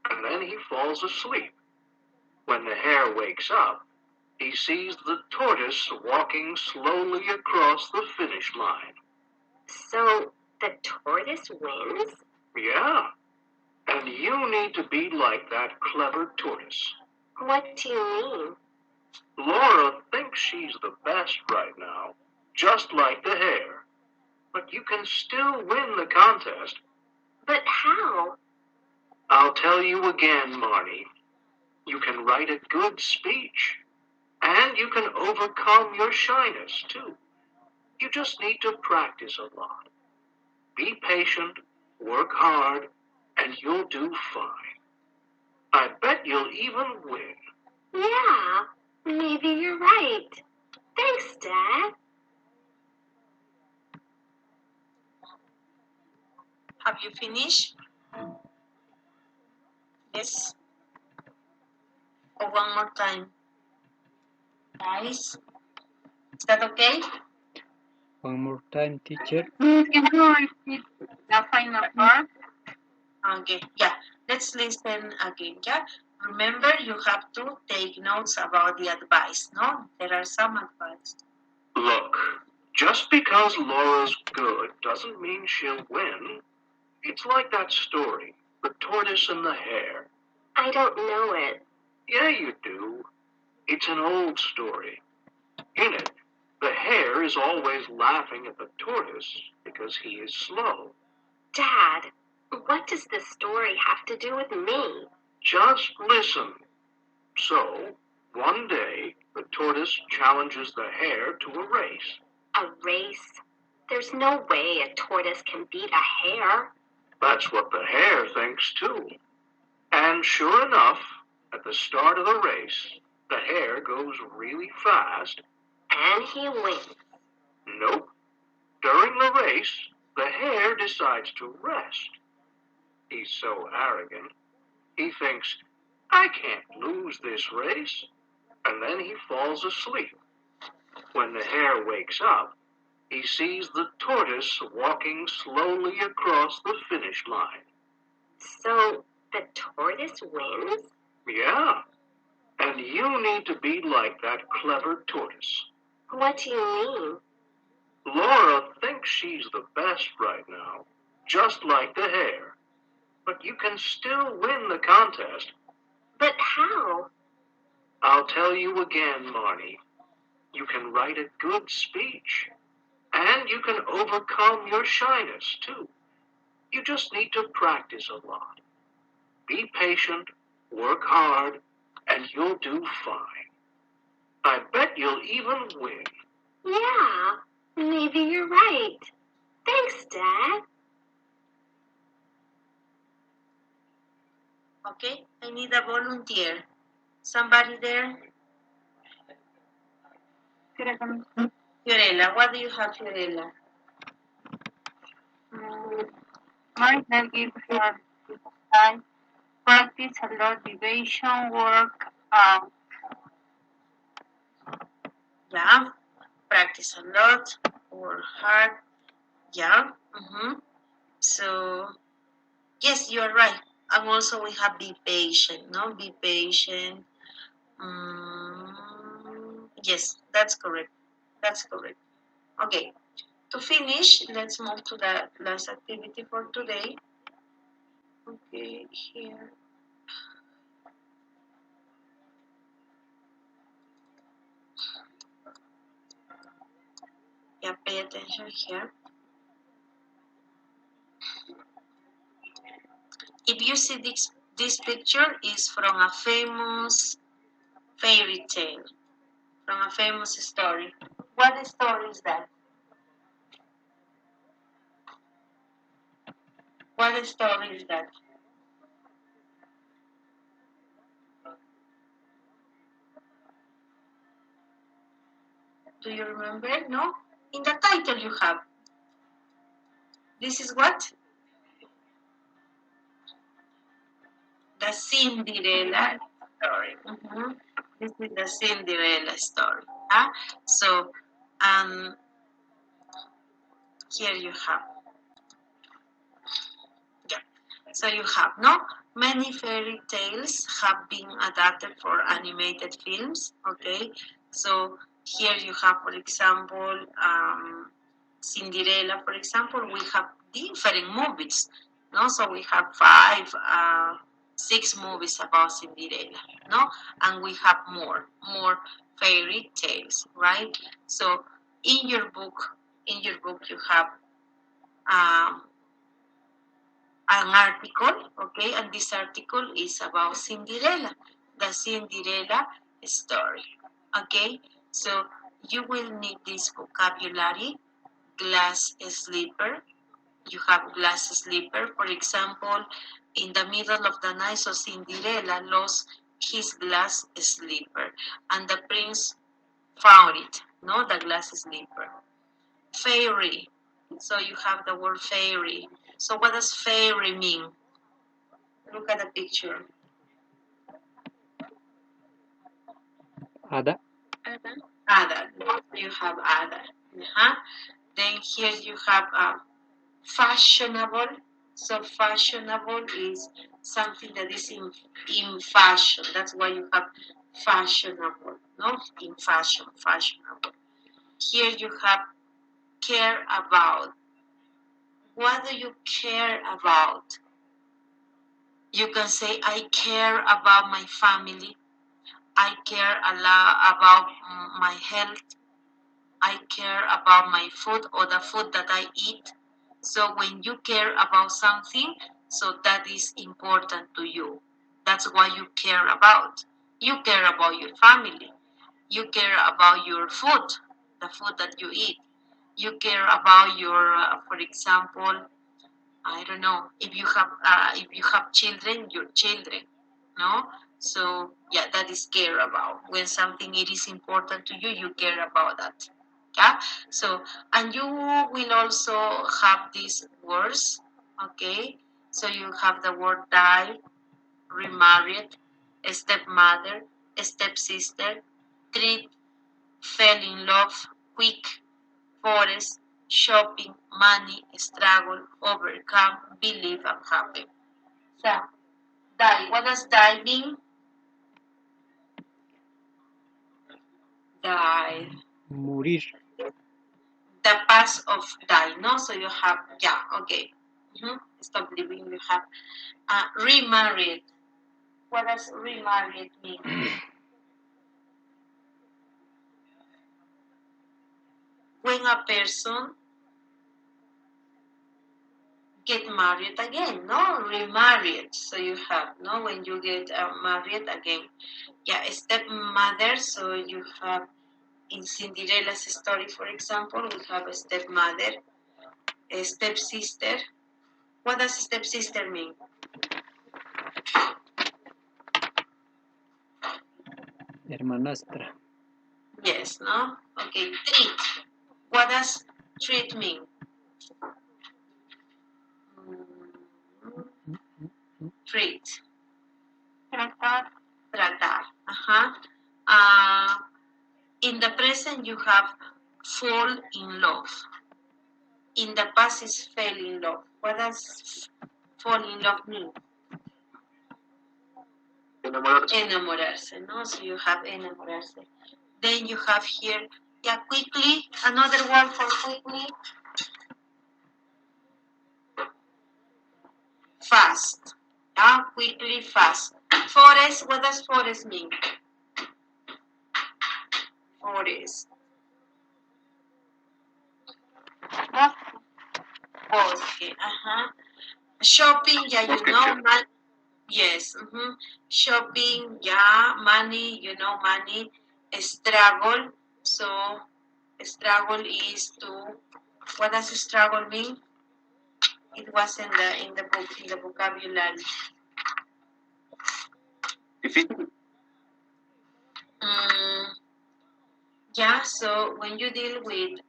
And then he falls asleep. When the hare wakes up, he sees the tortoise walking slowly across the finish line. So the tortoise wins? Yeah. And you need to be like that clever tortoise. What do you mean? Laura thinks she's the best right now, just like the hare. But you can still win the contest. But how? I'll tell you again, Marnie. You can write a good speech. And you can overcome your shyness, too. You just need to practice a lot. Be patient, work hard, and you'll do fine. I bet you'll even win. Yeah, maybe you're right. Thanks, Dad. Have you finished? Yes. Or one more time. Guys, is that okay? One more time, teacher. Can you repeat the final part? Okay, yeah. Let's listen again, yeah? Remember, you have to take notes about the advice, no? There are some advice. Look, just because Laura's good doesn't mean she'll win. It's like that story, The Tortoise and the Hare. I don't know it. Yeah, you do. It's an old story. In it, the hare is always laughing at the tortoise because he is slow. Dad, what does this story have to do with me? Just listen. So, one day, the tortoise challenges the hare to a race. A race? There's no way a tortoise can beat a hare. That's what the hare thinks too. And sure enough, at the start of the race, the hare goes really fast. And he wins. Nope. During the race, the hare decides to rest. He's so arrogant. He thinks, I can't lose this race. And then he falls asleep. When the hare wakes up, he sees the tortoise walking slowly across the finish line. So the tortoise wins? Yeah. And you need to be like that clever tortoise. What do you mean? Laura thinks she's the best right now, just like the hare. But you can still win the contest. But how? I'll tell you again, Marnie. You can write a good speech. And you can overcome your shyness, too. You just need to practice a lot. Be patient, work hard, and you'll do fine. I bet you'll even win. Yeah, maybe you're right. Thanks, Dad. Okay, I need a volunteer. Somebody there? Fiorella, what do you have, Fiorella? Martha gives her time, practice a lot, deviation, work out. Yeah, practice a lot, work hard. Yeah. So, yes, you're right. And also we have be patient, no? Be patient. Yes, that's correct. That's correct. Okay. To finish, let's move to the last activity for today. Okay, here. Yeah, pay attention here. If you see this picture is from a famous fairy tale, from a famous story. What story is that? What story is that? Do you remember? No? In the title you have. This is what? The Cinderella story. This is the Cinderella story. Huh? So, here you have. Yeah. So you have, no? Many fairy tales have been adapted for animated films. Okay. So here you have, for example, Cinderella. For example, we have different movies. No, so we have 6 movies about Cinderella. No, and we have more fairy tales, right? So in your book, you have um, an article, okay, and this article is about Cinderella, the Cinderella story, okay. So you will need this vocabulary: glass slipper. You have glass slipper. For example, in the middle of the night, so Cinderella lost his glass slipper, and the prince found it. No, the glass slipper. Fairy. So you have the word fairy. So what does fairy mean? Look at the picture. Ada. Ada. You have Ada. Then here you have fashionable. So fashionable is something that is in fashion. That's why you have fashionable. No, in fashion, fashionable. Here you have care about. What do you care about? You can say, I care about my family. I care a lot about my health. I care about my food or the food that I eat. So when you care about something, so that is important to you. That's what you care about. You care about your family. You care about your food, the food that you eat. You care about your, for example, I don't know, if you have children, your children, no? So yeah, that is care about. When something it is important to you, you care about that. Yeah. So and you will also have these words. Okay. So you have the word die, remarried, stepmother, stepsister, treat, fell in love, quick, forest, shopping, money, struggle, overcome, believe, and happen. So, die. What does die mean? Die. Morir. The past of die, no? So you have, yeah, okay. Stop living, you have remarried. What does remarried mean? When a person get married again, no? Remarried. So you have, no? When you get married again. Yeah, stepmother, so you have in Cinderella's story, for example, we have a stepmother, a stepsister. What does stepsister mean? Hermanastra. Yes, no? Okay, treat. What does treat mean? Treat. Tratar. Tratar. Uh, in the present, you have fall in love. In the past is fell in love. What does fall in love mean? Enamorarse. Enamorarse, no? So you have enamorarse. Then you have here, yeah, quickly, another word for quickly. Fast. Yeah, quickly, fast. Forest, what does forest mean? Forest. Bosque. Shopping, yeah, you know, yes. Shopping, yeah, money, you know, money. Struggle. So, struggle is to, what does struggle mean? It was in the book, in the vocabulary. Difícil. Yeah, so when you deal with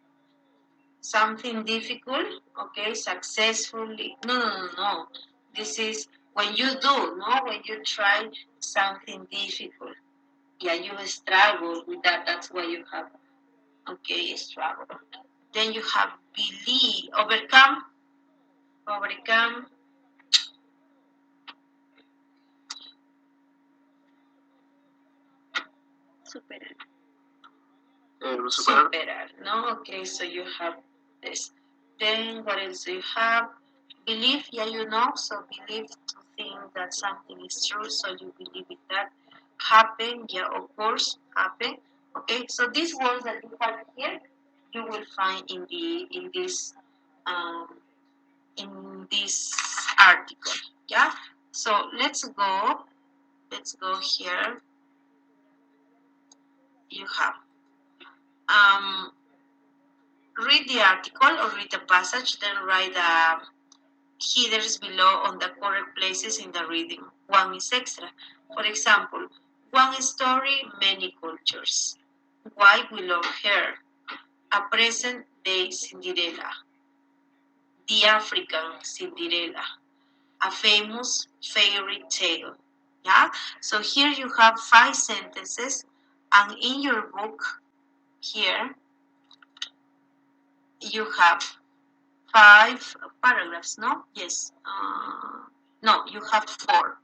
something difficult, okay, successfully, no. This is when you do, no, when you try something difficult. Yeah, you struggle with that. That's why you have, okay, struggle. Then you have believe, overcome, Superar. Superar. superar, no? Okay, so you have this. Then what else do you have? Believe, yeah, you know. So believe to think that something is true, so you believe in that. Happen, yeah, of course, happen. Okay, so these words that you have here, you will find um, in this article. Yeah. So let's go. Let's go here. You have read the article or read the passage, then write the headers below on the correct places in the reading. One is extra. For example, one story, many cultures. Why we love her. A present day Cinderella. The African Cinderella. A famous fairy tale. Yeah? So here you have 5 sentences, and in your book here you have 5 paragraphs, no? Yes. No, you have 4.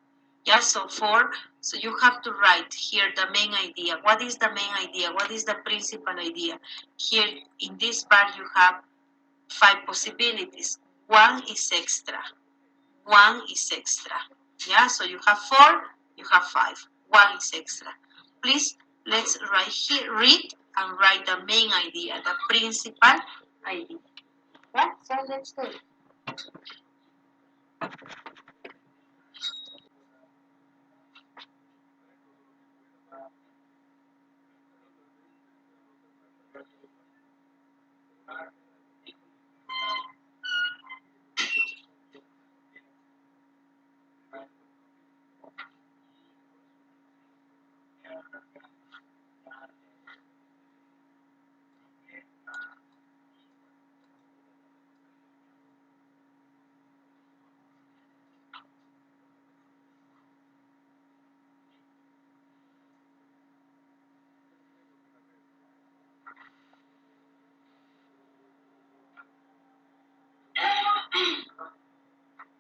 Yeah, so 4. So you have to write here the main idea. What is the main idea? What is the principal idea? Here in this part you have 5 possibilities. One is extra. One is extra. Yeah, so you have 4, you have 5. 1 is extra. Please, let's write here, read and write the main idea, the principal idea. Yeah, so let's do it.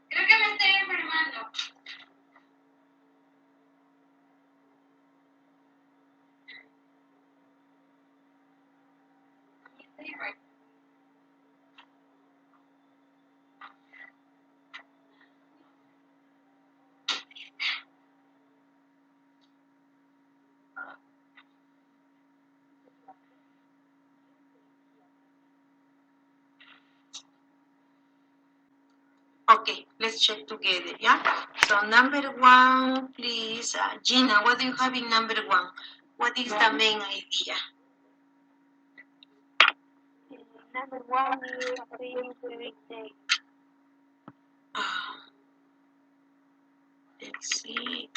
Creo que me estoy enfermando. Okay, let's check together, yeah? So number 1, please. Gina, what do you have in number 1? What is the main idea? Number 1 is famous fairy tale. Let's see.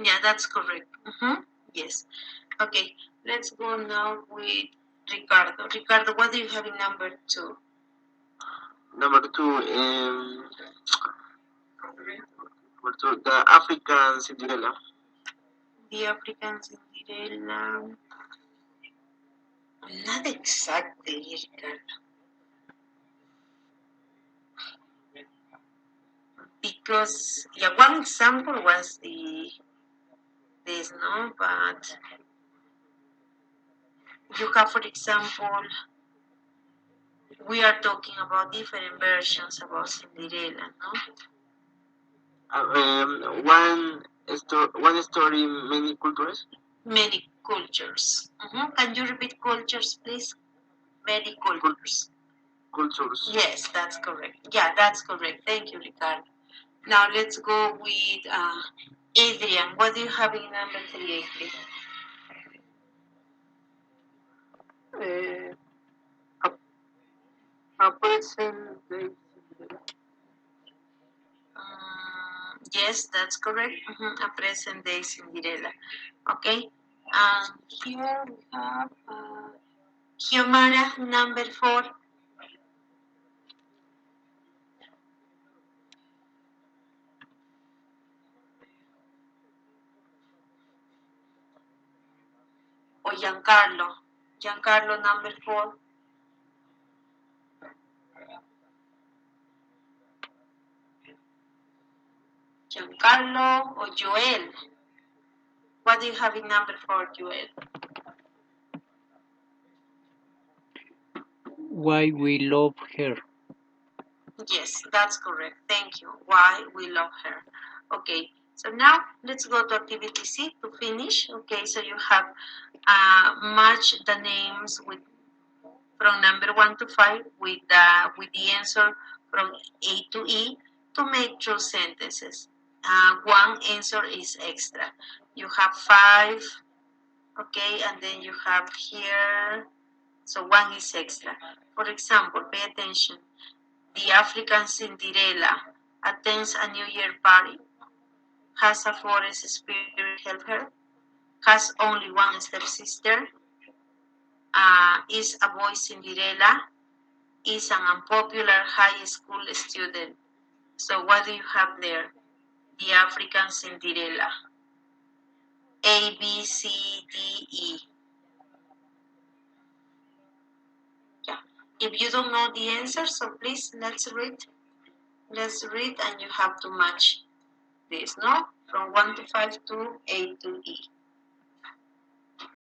Yeah, that's correct. Yes. Okay, let's go now with Ricardo. Ricardo, what do you have in number 2? Number 2, the African Cinderella. The African Cinderella. Not exactly, Ricardo. Because, yeah, one example was this, no? But you have, for example, we are talking about different versions about Cinderella, no? One story, many cultures. Many cultures. Can you repeat cultures, please? Many cultures. Cultures. Yes, that's correct. Yeah, that's correct. Thank you, Ricardo. Now let's go with Adrian. What do you have in number 3, Adrian? A present day Cinderella. Yes, that's correct. A present day Cinderella. Okay. And here we have Hyomara, number 4. Or Giancarlo. Giancarlo, number 4. Giancarlo or Joel. What do you have in number 4, Joel? Why we love her. Yes, that's correct. Thank you. Why we love her. Okay, so now let's go to activity C to finish. Okay, so you have match the names with from number 1 to 5 with the answer from A to E to make true sentences. One answer is extra. You have 5, okay, and then you have here, so 1 is extra. For example, pay attention. The African Cinderella attends a New Year party, has a forest spirit help her, has only one stepsister, is a boy Cinderella, is an unpopular high school student. So what do you have there? The African Cinderella. A, B, C, D, E. Yeah. If you don't know the answer, so please let's read. Let's read and you have to match this, no? From 1 to 5 to A to E.